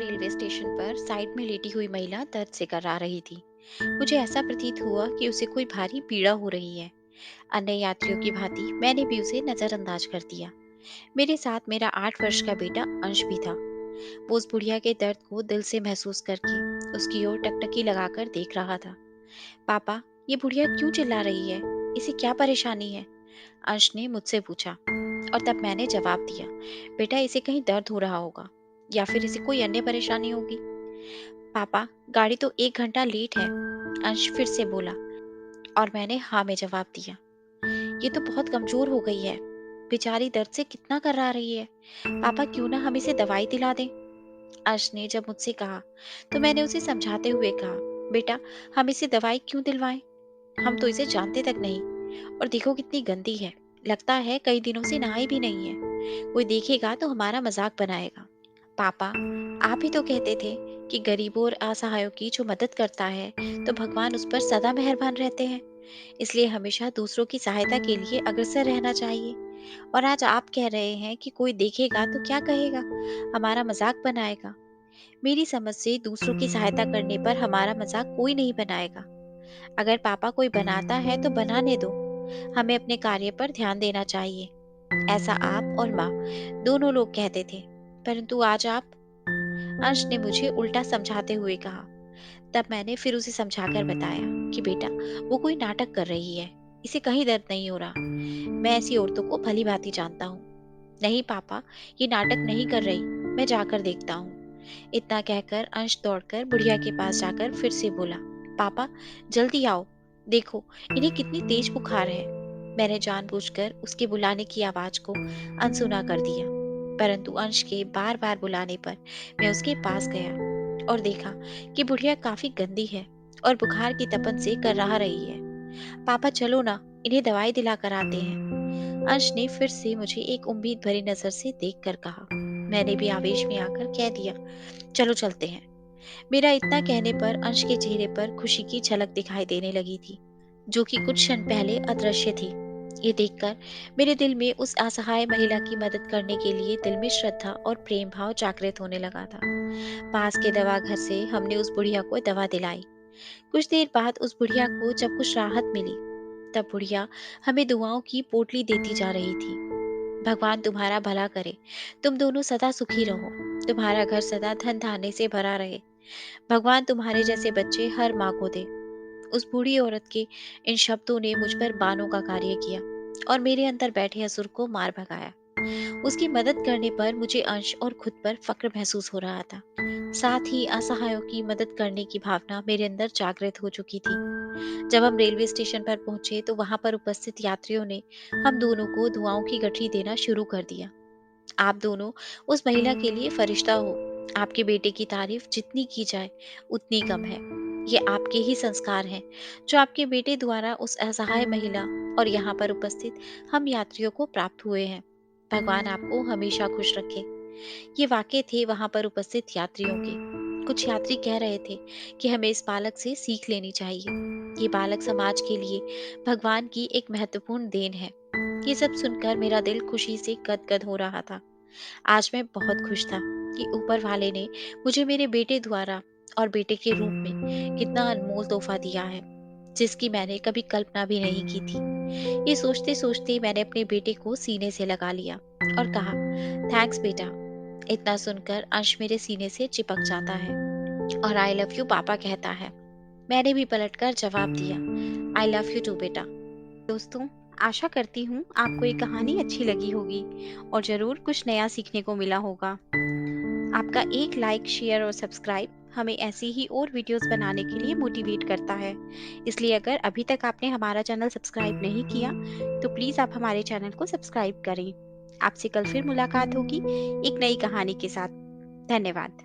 Railway station पर side में लेटी हुई महिला दर्द से कराह रही थी। मुझे ऐसा प्रतीत हुआ कि उसे कोई भारी पीड़ा हो रही है। अन्य यात्रियों की भांति मैंने भी उसे नजरअंदाज कर दिया। मेरे साथ मेरा 8 वर्ष का बेटा अंश भी था। वो उस बुढ़िया के दर्द को दिल से महसूस करके उसकी ओर टकटकी लगाकर देख रहा था। पापा, ये बुढ़िया क्यों चिल्ला रही है? इसे क्या परेशानी है? अंश ने मुझसे पूछा। और तब मैंने जवाब दिया, बेटा इसे कहीं दर्द हो रहा होगा या फिर इसे कोई अन्य परेशानी होगी। पापा, गाड़ी तो 1 घंटा लेट है, अंश फिर से बोला। और मैंने हाँ में जवाब दिया। ये तो बहुत कमजोर हो गई है, बेचारी दर्द से कितना कररा रही है। पापा, क्यों ना हम इसे दवाई दिला दें? अंश ने जब मुझसे कहा तो मैंने उसे समझाते हुए कहा, बेटा हम इसे दवाई क्यों दिलवाएं? हम तो इसे जानते तक नहीं। और देखो कितनी गंदी है, लगता है कई दिनों से नहाई भी नहीं है। कोई देखेगा तो हमारा मजाक बनाएगा। पापा, आप ही तो कहते थे कि गरीबों और असहायों की जो मदद करता है तो भगवान उस पर सदा मेहरबान रहते हैं। इसलिए हमेशा दूसरों की सहायता के लिए अग्रसर रहना चाहिए। और आज आप कह रहे हैं कि कोई देखेगा तो क्या कहेगा, हमारा मजाक बनाएगा। मेरी समझ से दूसरों की सहायता करने पर हमारा मजाक कोई नहीं बनाएगा। अगर पापा कोई बनाता है तो बनाने दो, हमें अपने कार्य पर ध्यान देना चाहिए। ऐसा आप और माँ दोनों लोग कहते थे, परंतु आज आप। अंश ने मुझे उल्टा समझाते हुए कहा। तब मैंने फिर उसे समझाकर बताया कि बेटा वो कोई नाटक कर रही है, इसे कहीं दर्द नहीं हो रहा। मैं ऐसी औरतों को भली भांति जानता हूँ। नहीं पापा, ये नाटक नहीं कर रही, मैं जाकर देखता हूँ। इतना कहकर अंश दौड़कर बुढ़िया के पास जाकर फिर से बोला, पापा जल्दी आओ, देखो इन्हें कितनी तेज बुखार है। मैंने जानबूझकर उसके बुलाने की आवाज को अनसुना कर दिया, परंतु अंश के बार बार बुलाने पर मैं उसके पास गया और देखा कि बुढ़िया काफी गंदी है और बुखार की तपन से कराह रही है। पापा चलो ना, इन्हें दवाई दिला कर आते हैं। अंश ने फिर से मुझे एक उम्मीद भरी नजर से देखकर कहा। मैंने भी आवेश में आकर कह दिया, चलो चलते हैं। मेरा इतना कहने पर अंश के चेहरे पर खुशी की झलक दिखाई देने लगी थी, जो कि कुछ क्षण पहले अदृश्य थी। ये देखकर मेरे दिल में उस असहाय महिला की मदद करने के लिए दिल में श्रद्धा और प्रेम भाव जागृत होने लगा था। पास के दवा घर से हमने उस बुढ़िया को दवा दिलाई। कुछ देर बाद उस बुढ़िया को जब कुछ राहत मिली, तब बुढ़िया हमें दुआओं की पोटली देती जा रही थी। भगवान तुम्हारा भला करे, तुम दोनों सदा सुखी रहो, तुम्हारा घर सदा धन धान्य से भरा रहे, भगवान तुम्हारे जैसे बच्चे हर माँ को दे। उस बूढ़ी औरत के इन शब्दों ने मुझ पर बाणों का कार्य किया और मेरे अंदर बैठे असुर को मार भगाया। उसकी मदद करने पर मुझे अंश और खुद पर फक्र महसूस हो रहा था। साथ ही असहायों की मदद करने की भावना मेरे अंदर जागृत हो चुकी थी। जब हम रेलवे स्टेशन पर पहुंचे तो वहां पर उपस्थित यात्रियों ने हम दोनों को दुआओं की गठरी देना शुरू कर दिया। आप दोनों उस महिला के लिए फरिश्ता हो। आपके बेटे की तारीफ जितनी की जाए उतनी कम है। ये आपके ही संस्कार हैं जो आपके बेटे द्वारा उस असहाय महिला और यहाँ पर उपस्थित हम यात्रियों को प्राप्त हुए हैं। भगवान आपको हमेशा खुश रखे। ये वाक्य थे वहां पर उपस्थित यात्रियों के। कुछ यात्री कह रहे थे कि हमें इस बालक से सीख लेनी चाहिए। ये बालक समाज के लिए भगवान की एक महत्वपूर्ण देन है। ये सब सुनकर मेरा दिल खुशी से गदगद हो रहा था। आज मैं बहुत खुश था कि ऊपर वाले ने मुझे मेरे बेटे द्वारा और बेटे के रूप में कितना अनमोल तोहफा दिया है, जिसकी मैंने कभी कल्पना भी नहीं की थी। ये सोचते सोचते मैंने अपने बेटे को सीने से लगा लिया और कहा, थैंक्स बेटा। इतना सुनकर अंश मेरे सीने से चिपक जाता है और आई लव यू पापा कहता है। मैंने भी पलटकर जवाब दिया, आई लव यू टू बेटा। दोस्तों, आशा करती हूँ आपको ये कहानी अच्छी लगी होगी और ज़रूर कुछ नया सीखने को मिला होगा। आपका एक लाइक, शेयर और सब्सक्राइब हमें ऐसी ही और वीडियोस बनाने के लिए मोटिवेट करता है। इसलिए अगर अभी तक आपने हमारा चैनल सब्सक्राइब नहीं किया, तो प्लीज़ आप हमारे चैनल को सब्सक्राइब करें। आपसे कल फिर मुलाकात होगी एक नई कहानी के साथ। धन्यवाद।